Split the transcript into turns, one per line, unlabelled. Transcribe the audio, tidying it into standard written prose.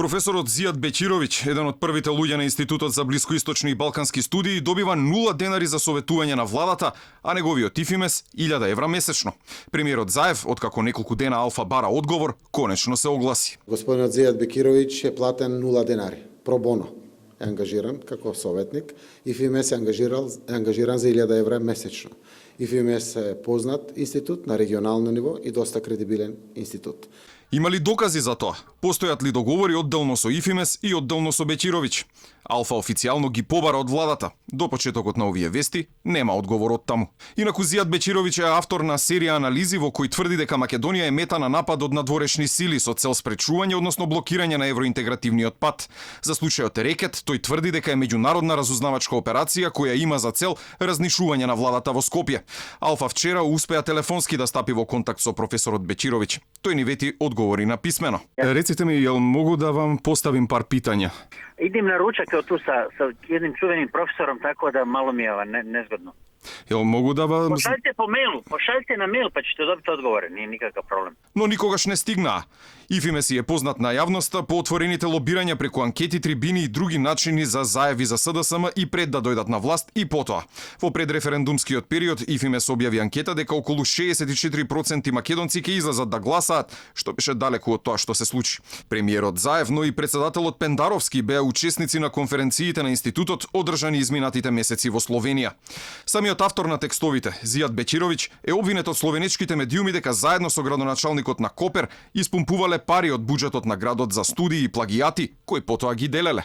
Професорот Зијад Беќировиќ, еден од првите луѓе на Институтот за блискоисточни и балкански студии, добива 0 денари за советување на владата, а неговиот ИФИМЕС 1000 евра месечно. Премиерот Заев, откако неколку дена Алфа бара одговор, конечно се огласи.
Господинот Зијад Беќировиќ е платен 0 денари, про боно е ангажиран како советник. ИФИМЕС е ангажиран за 1000 евра месечно. ИФИМЕС е познат институт на регионално ниво и доста кредибилен институт.
Има ли докази за тоа? Постојат ли договори одделно со ИФИМЕС и одделно со Беќировиќ? Алфа официјално ги побара од владата. До почетокот на овие вести нема одговор од таму. Инаку Зијад Беќировиќ е автор на серија анализи во кои тврди дека Македонија е мета на напад од надворешни сили со цел спречување, односно блокирање на евроинтегративниот пат. За случајот Рекет, тој тврди дека е меѓународна разузнавачка операција која има за цел разнишување на владата во Скопје. Алфа вчера успеа телефонски да стапи во контакт со професорот Беќировиќ. Тој ни вети одговори на писмено. Реците ми, јел могу да вам поставим пар питања?
Идем на ручак tu sa jednim čuvenim profesorom, tako da malo mi je nezgodno.
Jel mogu da vam...
Pošaljite na mail pa ćete dobiti odgovore, nije nikakav problem.
Но никогаш не стигнаа. ИФИМЕС е познат на јавноста по отворените лобирања преку анкети, трибини и други начини за заеви за СДСМ и пред да дојдат на власт и потоа. Во предреферендумскиот период ИФИМЕС објави анкета дека околу 64% македонци ќе излезат да гласаат, што беше далеку од тоа што се случи. Премиерот Заев, но и председателот Пендаровски беа учесници на конференциите на институтот одржани изминатите месеци во Словенија. Самиот автор на текстовите, Зијад Беќировиќ, е обвинет од словенечките медиуми дека заедно со градоначалникот на Копер испумпувале пари од буџетот на градот за студии и плагијати, кои потоа ги делеле.